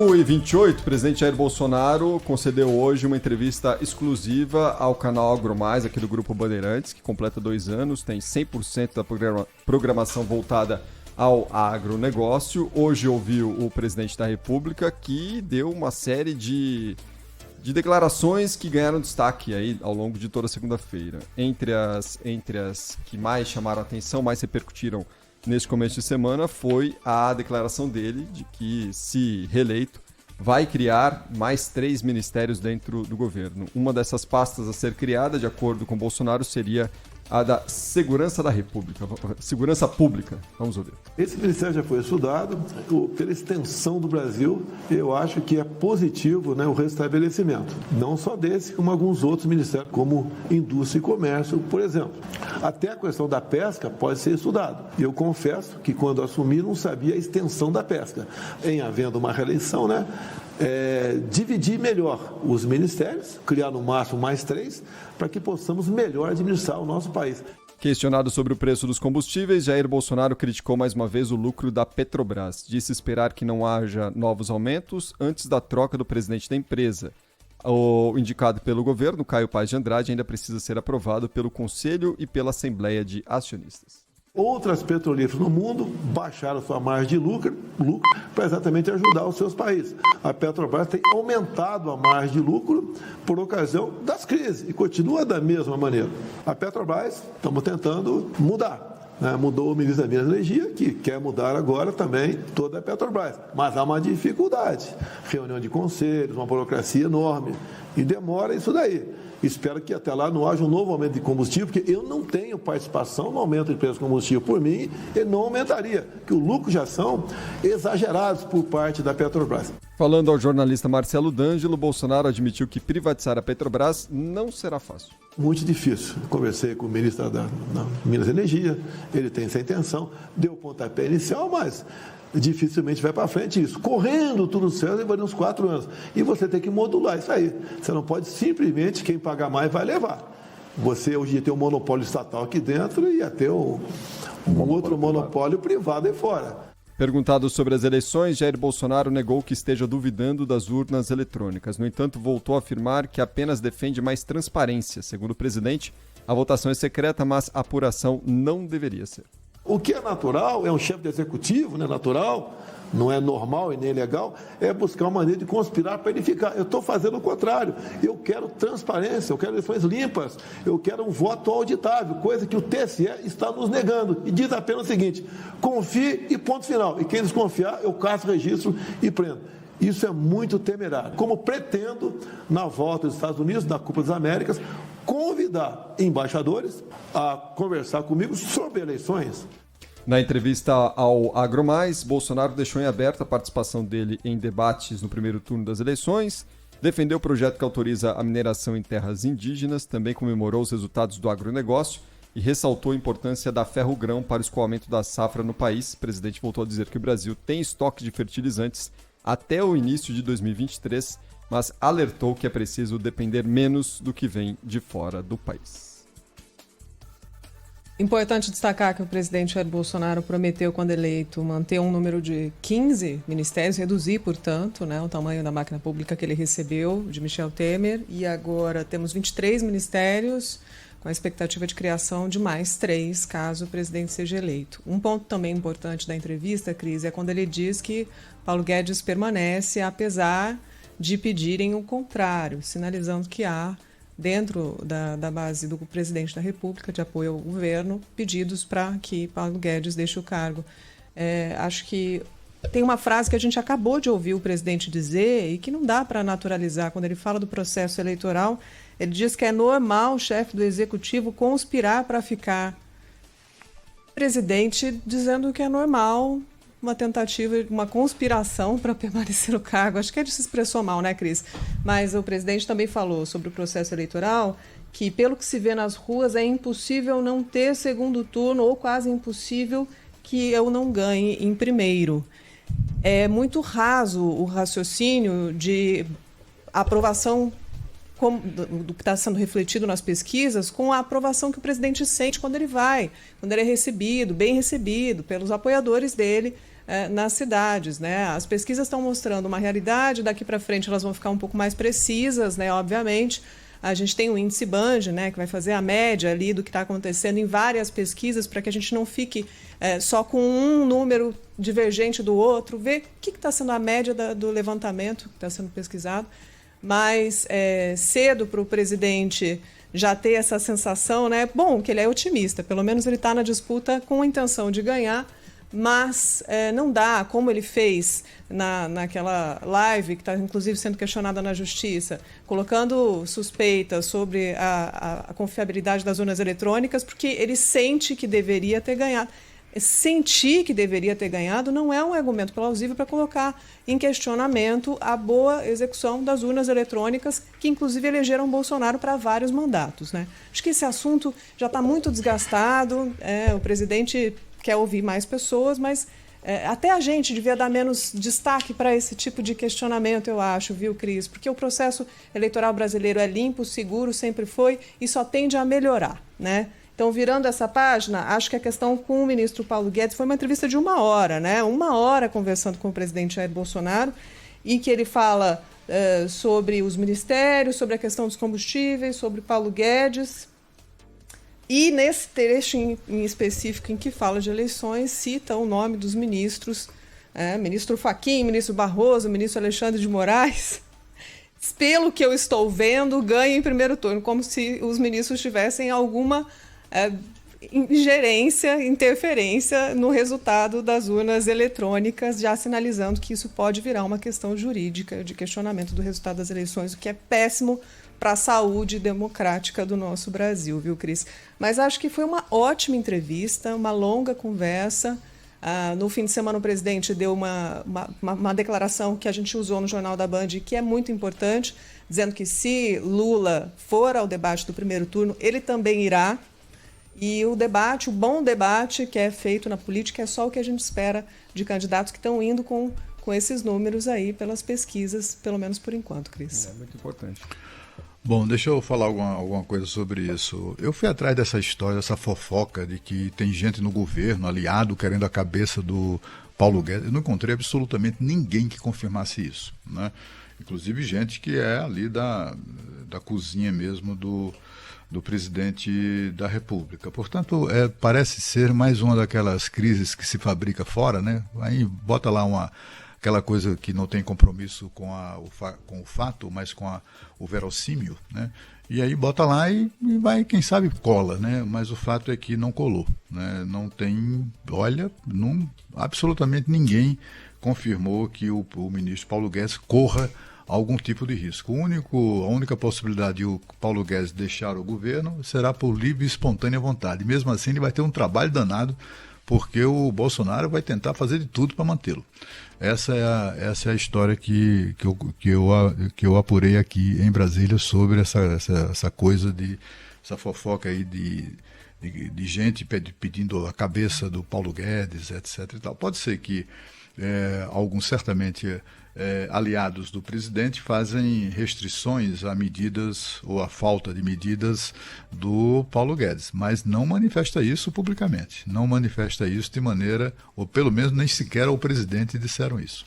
O I-28, o presidente Jair Bolsonaro concedeu hoje uma entrevista exclusiva ao canal AgroMais, aqui do Grupo Bandeirantes, que completa 2 anos, tem 100% da programação voltada ao agronegócio. Hoje ouviu o presidente da República, que deu uma série de declarações que ganharam destaque aí ao longo de toda a segunda-feira. Entre as que mais chamaram a atenção, mais repercutiram neste começo de semana, foi a declaração dele de que, se reeleito, vai criar mais 3 ministérios dentro do governo. Uma dessas pastas a ser criada, de acordo com Bolsonaro, seria a da Segurança da República, Segurança Pública. Vamos ouvir. Esse ministério já foi estudado, pela extensão do Brasil, eu acho que é positivo, o restabelecimento. Não só desse, como alguns outros ministérios, como Indústria e Comércio, por exemplo. Até a questão da pesca pode ser estudado. Eu confesso que quando assumi não sabia a extensão da pesca. Em havendo uma reeleição, dividir melhor os ministérios, criar no máximo mais 3, para que possamos melhor administrar o nosso país. Questionado sobre o preço dos combustíveis, Jair Bolsonaro criticou mais uma vez o lucro da Petrobras. Disse esperar que não haja novos aumentos antes da troca do presidente da empresa. O indicado pelo governo, Caio Paes de Andrade, ainda precisa ser aprovado pelo Conselho e pela Assembleia de Acionistas. Outras petrolíferas no mundo baixaram sua margem de lucro para exatamente ajudar os seus países. A Petrobras tem aumentado a margem de lucro por ocasião das crises e continua da mesma maneira. A Petrobras, estamos tentando mudar. Mudou o ministro da Minas e Energia, que quer mudar agora também toda a Petrobras. Mas há uma dificuldade. Reunião de conselhos, uma burocracia enorme. E demora isso daí. Espero que até lá não haja um novo aumento de combustível, porque eu não tenho participação no aumento de preço de combustível. Por mim, ele não aumentaria, porque o lucro já são exagerados por parte da Petrobras. Falando ao jornalista Marcelo D'Angelo, Bolsonaro admitiu que privatizar a Petrobras não será fácil. Muito difícil. Conversei com o ministro da Minas e Energia, ele tem essa intenção, deu o pontapé inicial, mas dificilmente vai para frente isso. Correndo tudo certo, levaria uns 4 anos. E você tem que modular isso aí. Você não pode simplesmente, quem pagar mais vai levar. Você hoje ia ter um monopólio estatal aqui dentro e ia ter um outro monopólio privado aí fora. Perguntado sobre as eleições, Jair Bolsonaro negou que esteja duvidando das urnas eletrônicas. No entanto, voltou a afirmar que apenas defende mais transparência. Segundo o presidente, a votação é secreta, mas a apuração não deveria ser. O que é natural, é um chefe de executivo, natural, não é normal e nem legal, é buscar uma maneira de conspirar para ele ficar. Eu estou fazendo o contrário. Eu quero transparência, eu quero eleições limpas, eu quero um voto auditável, coisa que o TSE está nos negando. E diz apenas o seguinte: confie e ponto final. E quem desconfiar, eu caço registro e prendo. Isso é muito temerário. Como pretendo, na volta dos Estados Unidos, da Copa das Américas, convidar embaixadores a conversar comigo sobre eleições. Na entrevista ao AgroMais, Bolsonaro deixou em aberto a participação dele em debates no primeiro turno das eleições, defendeu o projeto que autoriza a mineração em terras indígenas, também comemorou os resultados do agronegócio e ressaltou a importância da ferrogrão para o escoamento da safra no país. O presidente voltou a dizer que o Brasil tem estoque de fertilizantes até o início de 2023, mas alertou que é preciso depender menos do que vem de fora do país. Importante destacar que o presidente Jair Bolsonaro prometeu, quando eleito, manter um número de 15 ministérios, reduzir, portanto, o tamanho da máquina pública que ele recebeu de Michel Temer, e agora temos 23 ministérios, com a expectativa de criação de mais 3, caso o presidente seja eleito. Um ponto também importante da entrevista, Cris, é quando ele diz que Paulo Guedes permanece, apesar de pedirem o contrário, sinalizando que há, dentro da base do presidente da República, de apoio ao governo, pedidos para que Paulo Guedes deixe o cargo. Acho que tem uma frase que a gente acabou de ouvir o presidente dizer e que não dá para naturalizar. Quando ele fala do processo eleitoral, ele diz que é normal o chefe do executivo conspirar para ficar. O presidente dizendo que é normal uma tentativa, uma conspiração para permanecer no cargo. Acho que ele se expressou mal, né, Cris? Mas o presidente também falou sobre o processo eleitoral, que, pelo que se vê nas ruas, é impossível não ter segundo turno, ou quase impossível que eu não ganhe em primeiro. É muito raso o raciocínio de aprovação do que está sendo refletido nas pesquisas com a aprovação que o presidente sente quando ele vai, quando ele é recebido, bem recebido pelos apoiadores dele nas cidades, né? As pesquisas estão mostrando uma realidade, daqui para frente elas vão ficar um pouco mais precisas, né? Obviamente. A gente tem o índice Band, né, que vai fazer a média ali do que está acontecendo em várias pesquisas, para que a gente não fique só com um número divergente do outro, ver o que está sendo a média do levantamento que está sendo pesquisado. Mas cedo para o presidente já ter essa sensação, né? Bom, que ele é otimista, pelo menos ele está na disputa com a intenção de ganhar, mas não dá, como ele fez naquela live, que está inclusive sendo questionada na Justiça, colocando suspeitas sobre a confiabilidade das urnas eletrônicas, porque ele sente que deveria ter ganhado. Sentir que deveria ter ganhado não é um argumento plausível para colocar em questionamento a boa execução das urnas eletrônicas, que inclusive elegeram Bolsonaro para vários mandatos, né? Acho que esse assunto já está muito desgastado, o presidente quer ouvir mais pessoas, mas até a gente devia dar menos destaque para esse tipo de questionamento, eu acho, viu, Cris? Porque o processo eleitoral brasileiro é limpo, seguro, sempre foi, e só tende a melhorar, né? Então, virando essa página, acho que a questão com o ministro Paulo Guedes foi uma entrevista de 1 hora, né? 1 hora conversando com o presidente Jair Bolsonaro, e que ele fala sobre os ministérios, sobre a questão dos combustíveis, sobre Paulo Guedes. E nesse trecho em específico em que fala de eleições, cita o nome dos ministros, ministro Fachin, ministro Barroso, ministro Alexandre de Moraes. Pelo que eu estou vendo, ganha em primeiro turno, como se os ministros tivessem alguma ingerência, interferência no resultado das urnas eletrônicas, já sinalizando que isso pode virar uma questão jurídica de questionamento do resultado das eleições, o que é péssimo para a saúde democrática do nosso Brasil, viu, Cris? Mas acho que foi uma ótima entrevista, uma longa conversa. No fim de semana, o presidente deu uma declaração que a gente usou no Jornal da Band, que é muito importante, dizendo que se Lula for ao debate do primeiro turno, ele também irá. E o bom debate que é feito na política é só o que a gente espera de candidatos que estão indo com esses números aí pelas pesquisas, pelo menos por enquanto, Cris. É muito importante. Bom, deixa eu falar alguma coisa sobre isso. Eu fui atrás dessa história, dessa fofoca de que tem gente no governo, aliado, querendo a cabeça do Paulo Guedes. Eu não encontrei absolutamente ninguém que confirmasse isso, né? Inclusive gente que é ali da cozinha mesmo do presidente da República. Portanto, parece ser mais uma daquelas crises que se fabrica fora, né? Aí bota lá aquela coisa que não tem compromisso com o fato, mas com o verossímil, né? E aí bota lá e vai, quem sabe cola, né? Mas o fato é que não colou, né? Não tem, absolutamente ninguém confirmou que o ministro Paulo Guedes corra algum tipo de risco. A única possibilidade de o Paulo Guedes deixar o governo será por livre e espontânea vontade. Mesmo assim, ele vai ter um trabalho danado, porque o Bolsonaro vai tentar fazer de tudo para mantê-lo. Essa é a história que eu apurei aqui em Brasília sobre essa coisa essa fofoca aí de gente pedindo a cabeça do Paulo Guedes, etc. E tal. Pode ser que alguns certamente aliados do presidente fazem restrições a medidas ou a falta de medidas do Paulo Guedes, mas não manifesta isso publicamente, não manifesta isso de maneira, ou pelo menos nem sequer o presidente disseram isso.